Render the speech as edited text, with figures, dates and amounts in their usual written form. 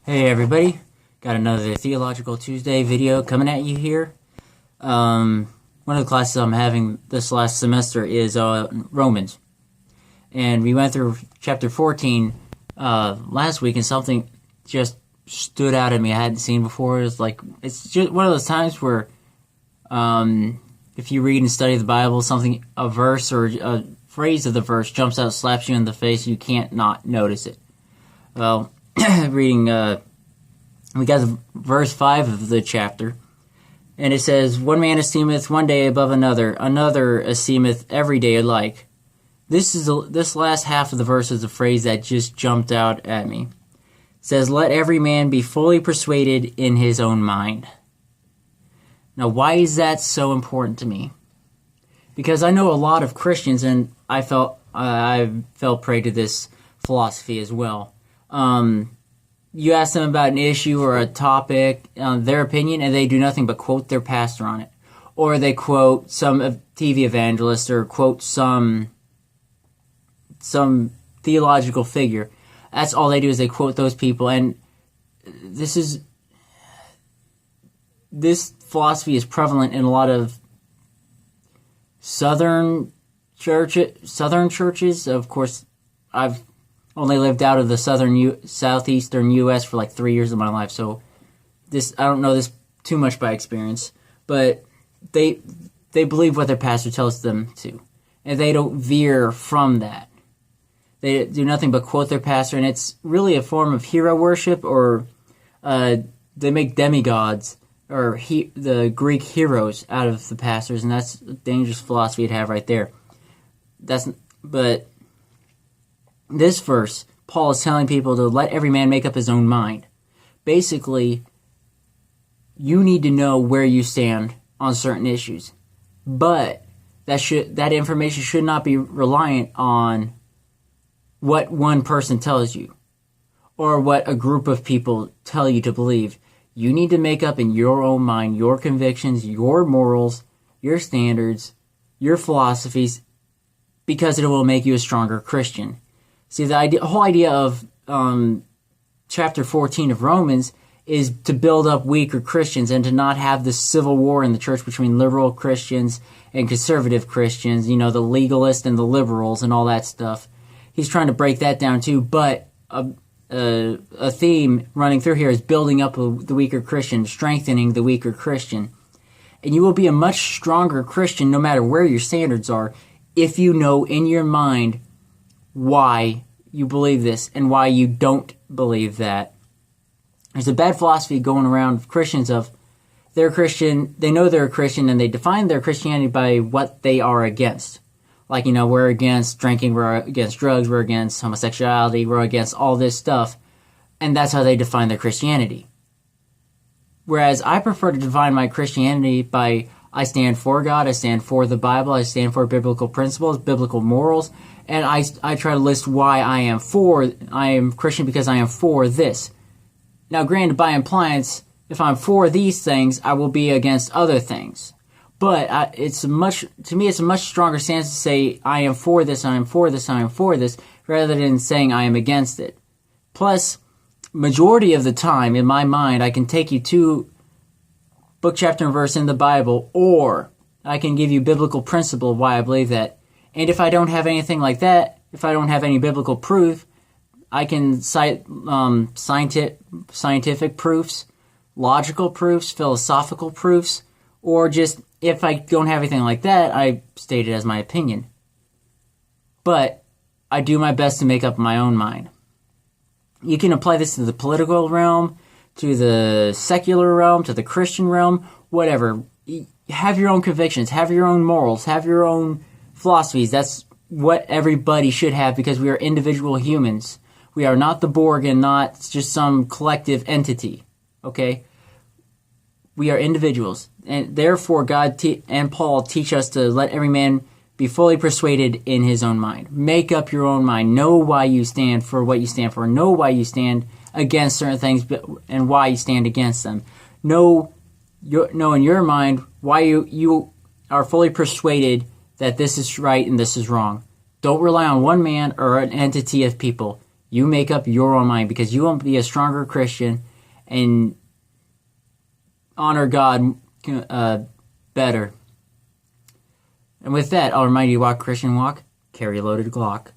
Hey everybody, got another Theological Tuesday video coming at you here. One of the classes I'm having this last semester is Romans. And we went through chapter 14 last week, and something just stood out at me I hadn't seen before. It's just one of those times where if you read and study the Bible, a verse or a phrase of the verse jumps out, slaps you in the face, you can't not notice it. Well, reading, we got verse 5 of the chapter, and it says, "One man esteemeth one day above another, another esteemeth every day alike." This last half of the verse is a phrase that just jumped out at me. It says, "Let every man be fully persuaded in his own mind." Now, why is that so important to me? Because I know a lot of Christians, and I fell prey to this philosophy as well. You ask them about an issue or a topic, their opinion, and they do nothing but quote their pastor on it. Or they quote some TV evangelist, or quote some theological figure. That's all they do, is they quote those people. And this philosophy is prevalent in a lot of southern churches. Of course, I've only lived out of the southeastern U.S. for like 3 years of my life, so I don't know this too much by experience, but they believe what their pastor tells them to, and they don't veer from that. They do nothing but quote their pastor, and it's really a form of hero worship, or they make demigods, or the Greek heroes out of the pastors, and that's a dangerous philosophy to have right there. But this verse, Paul is telling people to let every man make up his own mind. Basically, you need to know where you stand on certain issues, but that information should not be reliant on what one person tells you or what a group of people tell you to believe. You need to make up in your own mind your convictions, your morals, your standards, your philosophies, because it will make you a stronger Christian. See, the whole idea of chapter 14 of Romans is to build up weaker Christians and to not have this civil war in the church between liberal Christians and conservative Christians, the legalists and the liberals and all that stuff. He's trying to break that down too, but a theme running through here is building up the weaker Christian, strengthening the weaker Christian. And you will be a much stronger Christian no matter where your standards are if you know in your mind why you believe this and why you don't believe that. There's a bad philosophy going around with Christians of they're Christian, they know they're a Christian, and they define their Christianity by what they are against. Like, we're against drinking, we're against drugs, we're against homosexuality, we're against all this stuff, and that's how they define their Christianity. Whereas I prefer to define my Christianity by I stand for God, I stand for the Bible, I stand for biblical principles, biblical morals, and I try to list why I am Christian because I am for this. Now, granted, by impliance, if I'm for these things, I will be against other things. But it's a much stronger stance to say I am for this, I am for this, I am for this, rather than saying I am against it. Plus, majority of the time, in my mind, I can take you to book, chapter, and verse in the Bible, or I can give you biblical principle of why I believe that. And if I don't have anything like that, if I don't have any biblical proof, I can cite scientific proofs, logical proofs, philosophical proofs, or just, if I don't have anything like that, I state it as my opinion. But I do my best to make up my own mind. You can apply this to the political realm, to the secular realm, to the Christian realm, whatever. Have your own convictions, have your own morals, have your own philosophies. That's what everybody should have, because we are individual humans. We are not the Borg and not just some collective entity, okay? We are individuals, and therefore God and Paul teach us to let every man be fully persuaded in his own mind. Make up your own mind. Know why you stand for what you stand for. Know why you stand against certain things and why you stand against them. Know in your mind why you are fully persuaded that this is right and this is wrong. Don't rely on one man or an entity of people. You make up your own mind, because you won't be a stronger Christian and honor God better. And with that, I'll remind you to walk Christian walk, carry a loaded Glock.